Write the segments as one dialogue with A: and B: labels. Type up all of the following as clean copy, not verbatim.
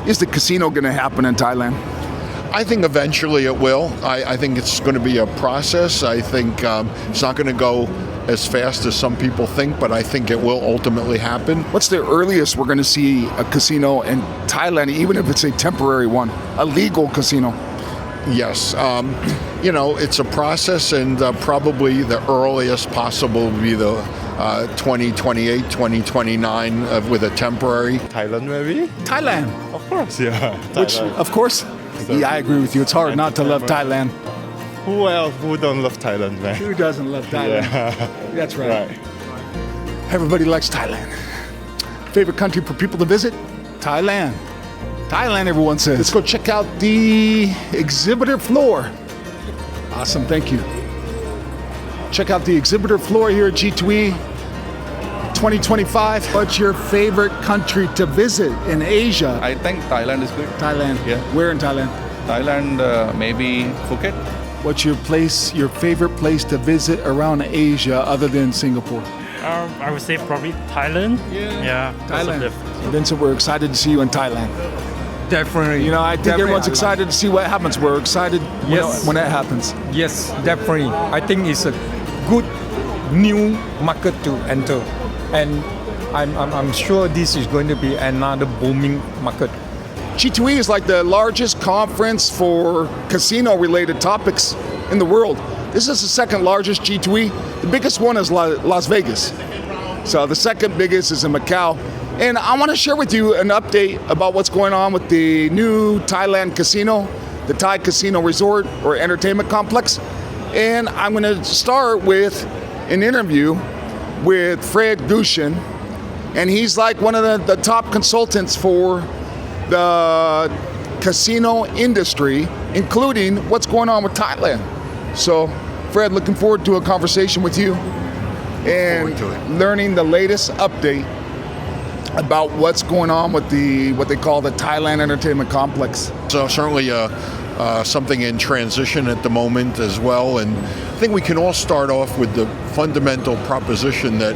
A: Is the casino going to happen in Thailand?
B: I think eventually it will. I think it's going to be a process. I think it's not going to go as fast as some people think, but I think it will ultimately happen.
A: What's the earliest we're going to see a casino in Thailand, even if it's a temporary one, a legal casino?
B: Yes. It's a process, and probably the earliest possible would be the 2028, 2029 with a temporary.
C: Thailand, maybe?
A: Thailand.
C: Of course, yeah.
A: Which, of course, yeah, I agree with you. It's hard not to love Thailand.
C: Who don't love Thailand, man?
A: Who doesn't love Thailand?
C: Yeah.
A: That's right. Everybody likes Thailand. Favorite country for people to visit? Thailand. Thailand, everyone says. Let's go check out the exhibitor floor. Awesome, thank you. Check out the exhibitor floor here at G2E 2025. What's your favorite country to visit in Asia?
D: I think Thailand is good.
A: Thailand.
D: Yeah.
A: Where in Thailand?
D: Thailand, maybe Phuket.
A: What's your favorite place to visit around Asia other than Singapore?
E: I would say probably Thailand. Yeah.
A: Thailand. Vincent, we're excited to see you in Thailand.
F: Definitely.
A: I think everyone's excited to see what happens. We're excited when that happens.
F: Yes, definitely. I think it's a good new market to enter, and I'm sure this is going to be another booming market.
A: G2E is like the largest conference for casino-related topics in the world. This is the second largest G2E. The biggest one is Las Vegas. So the second biggest is in Macau. And I want to share with you an update about what's going on with the new Thailand casino, the Thai Casino Resort or Entertainment Complex. And I'm going to start with an interview with Fred Gushin. And he's like one of the top consultants for the casino industry, including what's going on with Thailand. So, Fred, looking forward to a conversation with you and learning the latest update about what's going on with what they call the Thailand Entertainment Complex.
B: So certainly something in transition at the moment as well, and I think we can all start off with the fundamental proposition that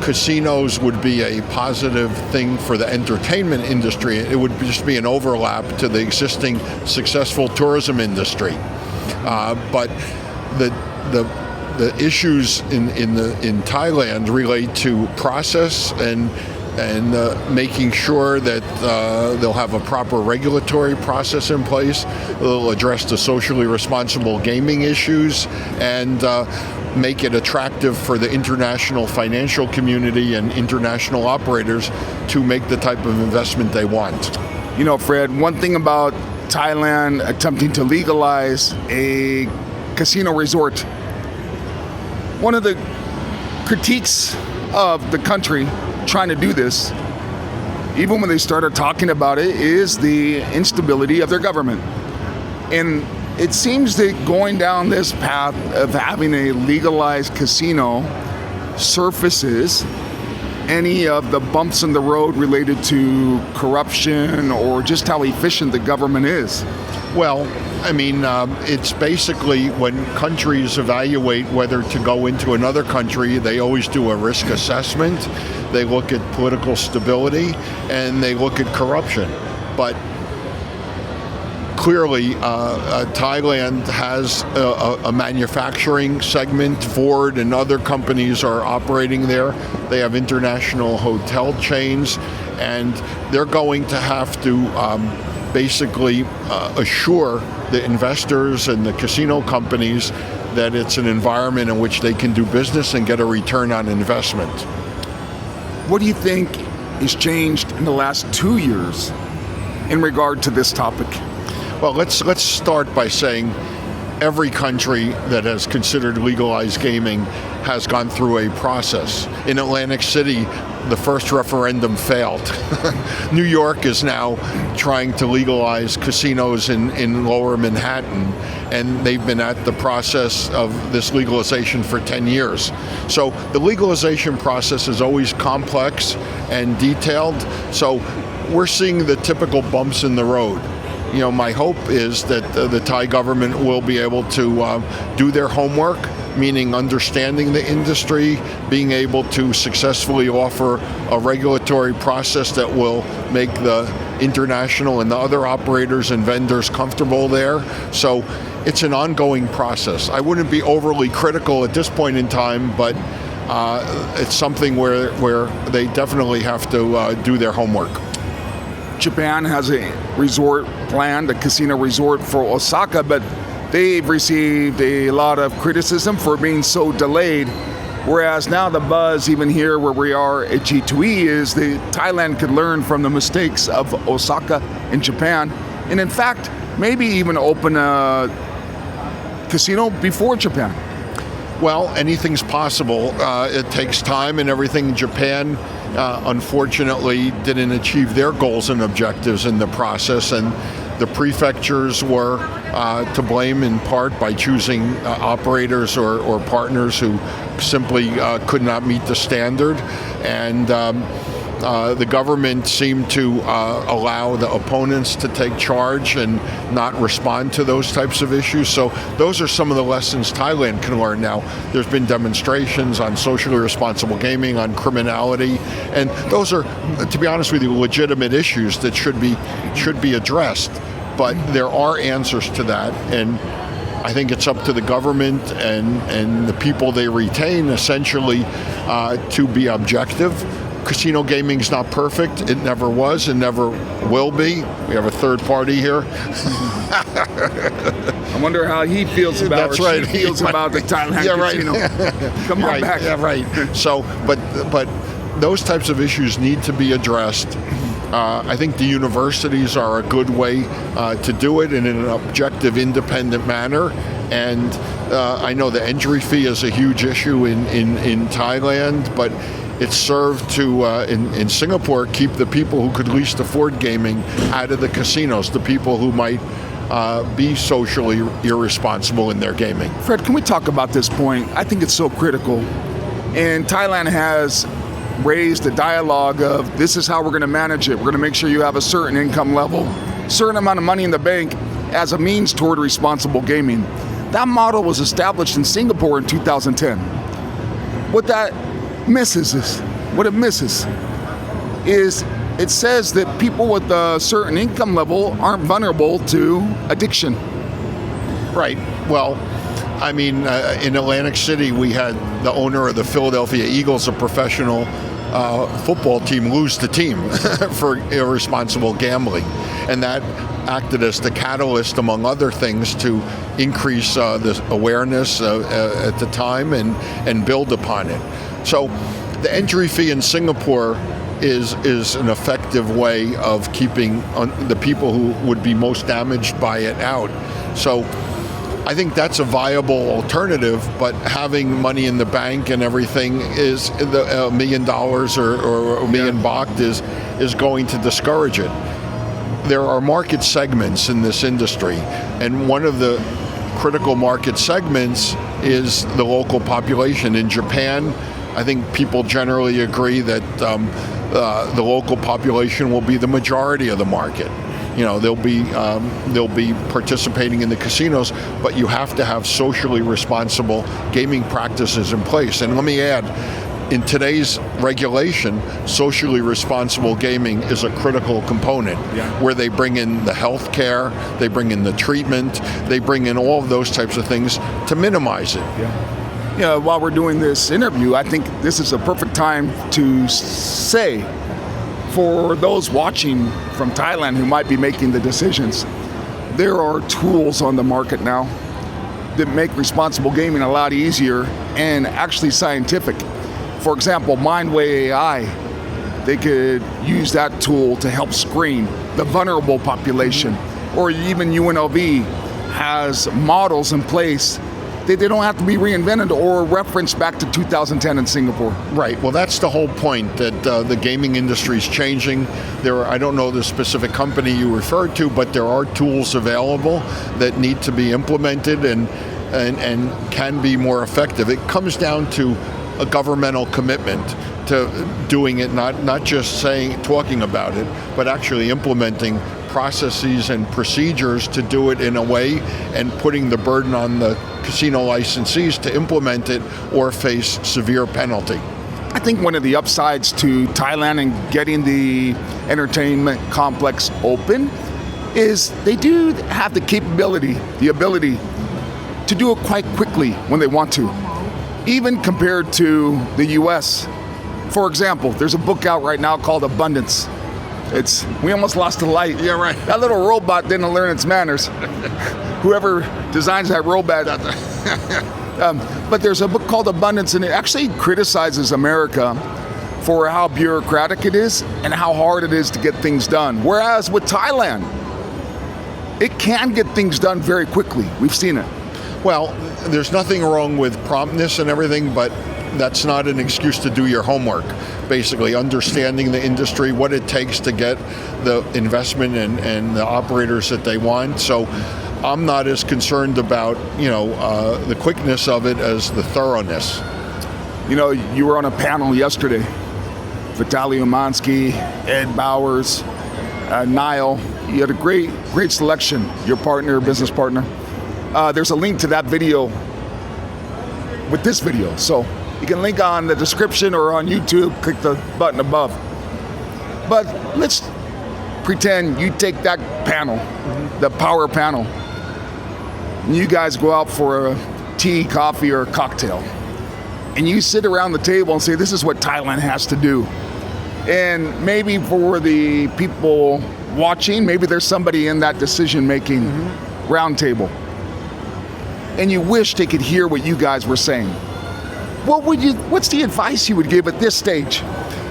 B: casinos would be a positive thing for the entertainment industry. It would just be an overlap to the existing successful tourism industry. But the issues in Thailand relate to process and making sure that they'll have a proper regulatory process in place. They'll address the socially responsible gaming issues and make it attractive for the international financial community and international operators to make the type of investment they want.
A: Fred, one thing about Thailand attempting to legalize a casino resort, one of the critiques of the country trying to do this, even when they started talking about it, is the instability of their government. And it seems that going down this path of having a legalized casino surfaces any of the bumps in the road related to corruption or just how efficient the government is.
B: Well, it's basically when countries evaluate whether to go into another country, they always do a risk assessment. They look at political stability and they look at corruption. But clearly, Thailand has a manufacturing segment. Ford and other companies are operating there. They have international hotel chains, and they're going to have to basically assure the investors and the casino companies that it's an environment in which they can do business and get a return on investment.
A: What do you think has changed in the last 2 years in regard to this topic?
B: Well, let's start by saying every country that has considered legalized gaming has gone through a process. In Atlantic City, the first referendum failed. New York is now trying to legalize casinos in lower Manhattan, and they've been at the process of this legalization for 10 years. So the legalization process is always complex and detailed, so we're seeing the typical bumps in the road. My hope is that the Thai government will be able to do their homework, meaning understanding the industry, being able to successfully offer a regulatory process that will make the international and the other operators and vendors comfortable there. So it's an ongoing process. I wouldn't be overly critical at this point in time, but it's something where they definitely have to do their homework.
A: Japan has a resort planned, a casino resort for Osaka, but they've received a lot of criticism for being so delayed. Whereas now the buzz, even here where we are at G2E, is that Thailand could learn from the mistakes of Osaka and Japan, and in fact, maybe even open a casino before Japan.
B: Well, anything's possible. It takes time and everything. Japan, unfortunately, didn't achieve their goals and objectives in the process, and the prefectures were to blame in part by choosing operators or partners who simply could not meet the standard. And the government seemed to allow the opponents to take charge and not respond to those types of issues. So those are some of the lessons Thailand can learn now. There's been demonstrations on socially responsible gaming, on criminality, and those are, to be honest with you, legitimate issues that should be addressed. But there are answers to that, and I think it's up to the government and the people they retain, essentially, to be objective. Casino gaming is not perfect. It never was and never will be. We have a third party here.
A: I wonder how he feels about
B: That's right.
A: She feels about the Thailand casino. Come on back.
B: Yeah, right. So, but those types of issues need to be addressed. I think the universities are a good way to do it in an objective, independent manner. And I know the entry fee is a huge issue in Thailand, but it served to, in Singapore, keep the people who could least afford gaming out of the casinos, the people who might be socially irresponsible in their gaming.
A: Fred, can we talk about this point? I think it's so critical. And Thailand has raised the dialogue of this is how we're going to manage it. We're going to make sure you have a certain income level, certain amount of money in the bank as a means toward responsible gaming. That model was established in Singapore in 2010. What it misses is it says that people with a certain income level aren't vulnerable to addiction.
B: Right. Well, I mean, in Atlantic City, we had the owner of the Philadelphia Eagles, a professional football team, lose the team for irresponsible gambling. And that acted as the catalyst, among other things, to increase the awareness at the time and build upon it. So the entry fee in Singapore is an effective way of keeping the people who would be most damaged by it out. So I think that's a viable alternative, but having money in the bank and everything is $1 million or $1 million baht is going to discourage it. There are market segments in this industry, and one of the critical market segments is the local population. In Japan, I think people generally agree that the local population will be the majority of the market. You know, they'll be participating in the casinos, but you have to have socially responsible gaming practices in place. And let me add, in today's regulation, socially responsible gaming is a critical component, where they bring in the health care, they bring in the treatment, they bring in all of those types of things to minimize it.
A: Yeah, while we're doing this interview, I think this is a perfect time to say, for those watching from Thailand who might be making the decisions, there are tools on the market now that make responsible gaming a lot easier and actually scientific. For example, Mindway AI, they could use that tool to help screen the vulnerable population. Or even UNLV has models in place that they don't have to be reinvented or referenced back to 2010 in Singapore.
B: Right. Well, that's the whole point, that the gaming industry is changing. I don't know the specific company you referred to, but there are tools available that need to be implemented and can be more effective. It comes down to a governmental commitment to doing it, not just talking about it, but actually implementing processes and procedures to do it in a way, and putting the burden on the casino licensees to implement it or face severe penalty.
A: I think one of the upsides to Thailand and getting the entertainment complex open is they do have the capability, the ability to do it quite quickly when they want to, even compared to the US. For example, there's a book out right now called Abundance. We almost lost the light.
B: Yeah, right.
A: That little robot didn't learn its manners. Whoever designs that robot. But there's a book called Abundance, and it actually criticizes America for how bureaucratic it is and how hard it is to get things done. Whereas with Thailand, it can get things done very quickly. We've seen it.
B: Well, there's nothing wrong with promptness and everything, but that's not an excuse to do your homework. Basically, understanding the industry, what it takes to get the investment and the operators that they want. So I'm not as concerned about, the quickness of it as the thoroughness.
A: You were on a panel yesterday. Vitaly Umansky, Ed Bowers, Niall. You had a great selection. Your partner, business partner. There's a link to that video with this video. So you can link on the description or on YouTube, click the button above. But let's pretend you take that panel, the power panel, and you guys go out for a tea, coffee, or a cocktail. And you sit around the table and say, this is what Thailand has to do. And maybe for the people watching, maybe there's somebody in that decision-making round table. And you wish they could hear what you guys were saying. What's the advice you would give at this stage?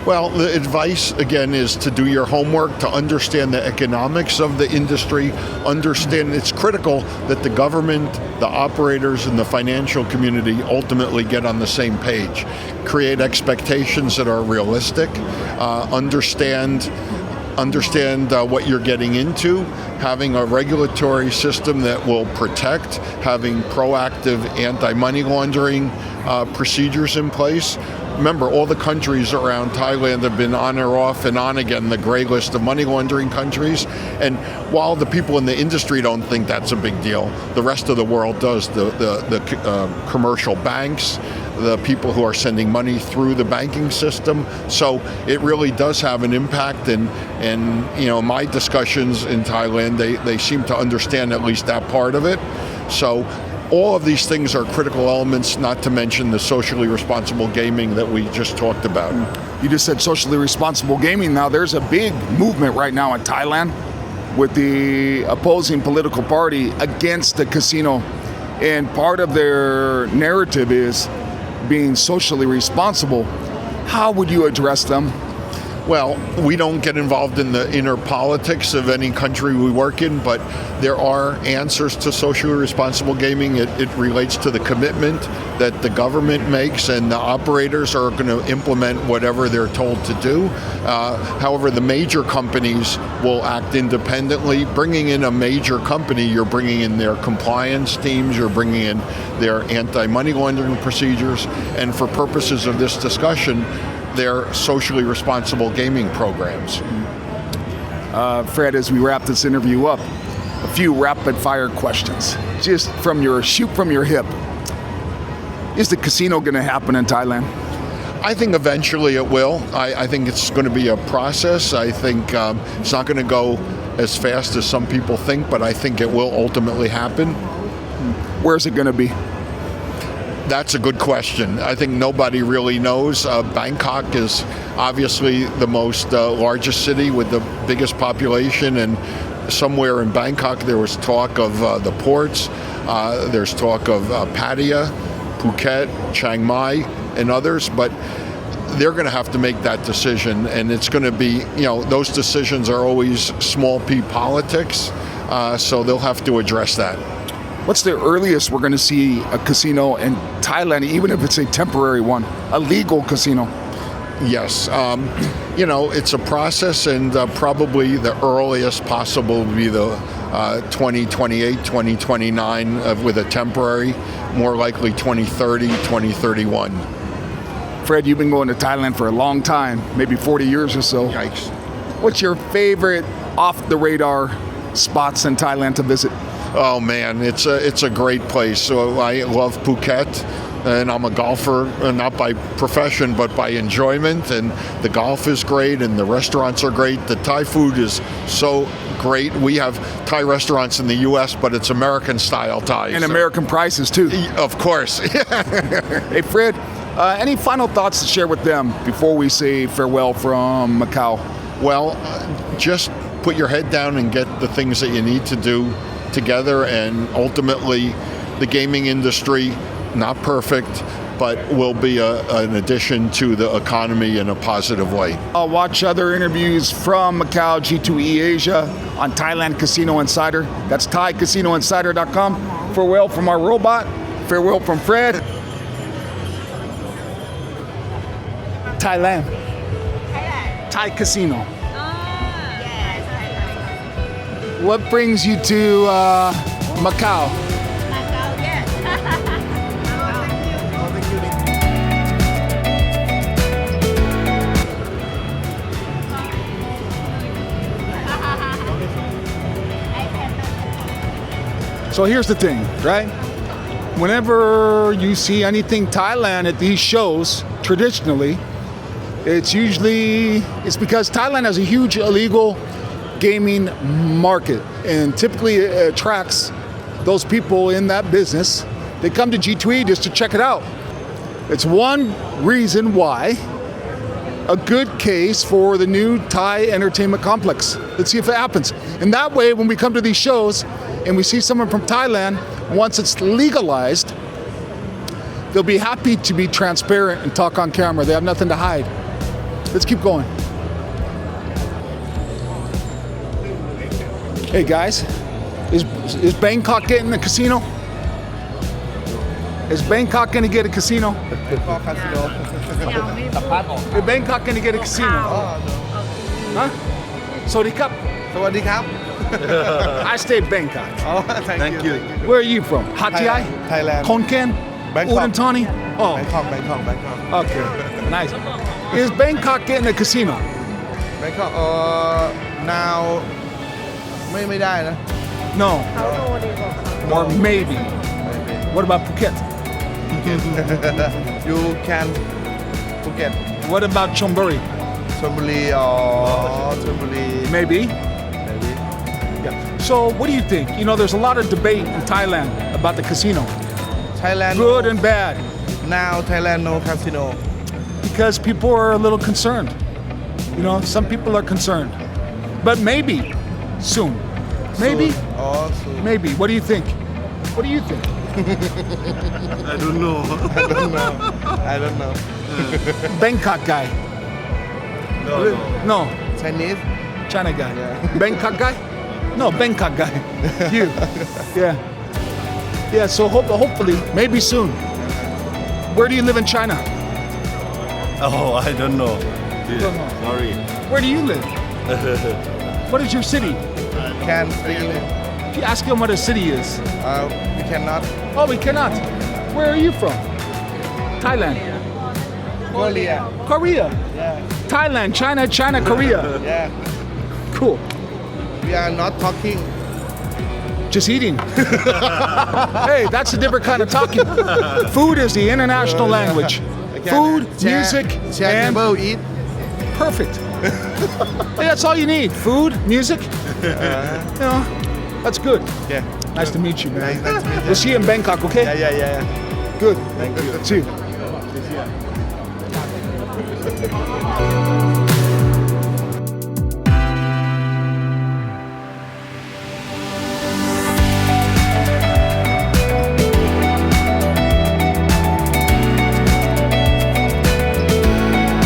B: Well, the advice, again, is to do your homework, to understand the economics of the industry, understand it's critical that the government, the operators, and the financial community ultimately get on the same page. Create expectations that are realistic, understand what you're getting into, having a regulatory system that will protect, having proactive anti-money laundering procedures in place. Remember, all the countries around Thailand have been on or off and on again the gray list of money laundering countries. And while the people in the industry don't think that's a big deal, the rest of the world does. The commercial banks, the people who are sending money through the banking system. So it really does have an impact. And my discussions in Thailand, they seem to understand at least that part of it. So all of these things are critical elements, not to mention the socially responsible gaming that we just talked about.
A: You just said socially responsible gaming. Now, there's a big movement right now in Thailand with the opposing political party against the casino. And part of their narrative is being socially responsible. How would you address them?
B: Well, we don't get involved in the inner politics of any country we work in, but there are answers to socially responsible gaming. It relates to the commitment that the government makes, and the operators are going to implement whatever they're told to do. However, the major companies will act independently. Bringing in a major company, you're bringing in their compliance teams, you're bringing in their anti-money laundering procedures, and for purposes of this discussion, their socially responsible gaming programs.
A: Fred, as we wrap this interview up, a few rapid fire questions. Just shoot from your hip. Is the casino going to happen in Thailand?
B: I think eventually it will. I think it's going to be a process. I think it's not going to go as fast as some people think, but I think it will ultimately happen.
A: Where's it going to be?
B: That's a good question. I think nobody really knows. Bangkok is obviously the most largest city with the biggest population, and somewhere in Bangkok there was talk of the ports. There's talk of Pattaya, Phuket, Chiang Mai, and others, but they're going to have to make that decision, and it's going to be, those decisions are always small p politics, so they'll have to address that.
A: What's the earliest we're going to see a casino in Thailand, even if it's a temporary one, a legal casino?
B: Yes. It's a process, and probably the earliest possible would be the 2028, 2029 with a temporary, more likely 2030, 2031.
A: Fred, you've been going to Thailand for a long time, maybe 40 years or so.
B: Yikes.
A: What's your favorite off-the-radar spots in Thailand to visit?
B: Oh man, it's a great place. So I love Phuket. and I'm a golfer, not by profession, but by enjoyment. And the golf is great, and the restaurants are great. The Thai food is so great. We have Thai restaurants in the U.S., but it's American-style Thai.
A: And
B: so-
A: American prices too.
B: Of course.
A: Hey, Fred, any final thoughts to share with them before we say farewell from Macau?
B: Well, just put your head down and get the things that you need to do together, and ultimately the gaming industry, not perfect, but will be an addition to the economy in a positive way.
A: I'll watch other interviews from Macau, G2E Asia, on Thailand Casino Insider. That's ThaiCasinoInsider.com. Farewell from our robot. Farewell from Fred. Thailand. Thai Casino.
G: Yes, Thailand.
A: What brings you to Macau?
G: Macau, yes.
A: So here's the thing, right? Whenever you see anything Thailand at these shows, traditionally, it's because Thailand has a huge illegal gaming market, and typically it attracts those people in that business. They come to G2E just to check it out. It's one reason why a good case for the new Thai entertainment complex. Let's see if it happens. And that way, when we come to these shows and we see someone from Thailand, once it's legalized, they'll be happy to be transparent and talk on camera. They have nothing to hide. Let's keep going. Hey guys, is Bangkok getting a casino? Is Bangkok gonna get a casino? Is Bangkok gonna get a casino? Huh? Sawadee Cup.
C: Sawadee Cup.
A: I stay in Bangkok.
C: Oh, thank you.
A: Where are you from? Hatyai?
C: Thailand.
A: Khon Kaen?
C: Bangkok.
A: Udantani? Oh,
C: Bangkok.
A: okay. Nice. Is Bangkok getting a casino?
C: Bangkok. Now ไม่ได้นะ
A: No. Or maybe. What about Phuket?
C: You can Phuket,
A: What about Chonburi?
C: ชลบุรีชลบุรี
A: Maybe.
C: maybe
A: Yeah. So what do you think? You know, there's a lot of debate in Thailand about the casino.
C: Thailand
A: Good and bad.
C: now Thailand no casino
A: Because people are a little concerned. You know, some people are concerned. But maybe soon. Maybe.
C: soon.
A: Maybe. What do you think? What do you think?
C: I don't know
A: Bangkok guy. No.
C: Chinese
A: China guy.
C: Yeah.
A: Bangkok guy? No, Bangkok guy. You. Yeah. Yeah, so hopefully, maybe soon. Where do you live in China?
H: Oh, I don't know.
A: Don't know.
H: Sorry.
A: Where do you live? What is your city?
C: can speak English
A: If you ask him what a city is.
C: we cannot
A: Oh, we cannot. Where are you from? Thailand.
C: Korea
A: Korea.
C: yeah
A: Thailand, China, Korea.
C: yeah
A: Cool.
C: we are not talking
A: Just eating. Hey, that's a different kind of talking. Food is the international language. Food, music,
C: share
A: and
C: table eat
A: perfect. Hey, that's all you need. Food, music. You know, that's good.
C: yeah
A: Nice to meet you, man.
C: Nice to meet you.
A: We'll see you in Bangkok, okay?
C: yeah
A: Good.
C: thank you
A: See you.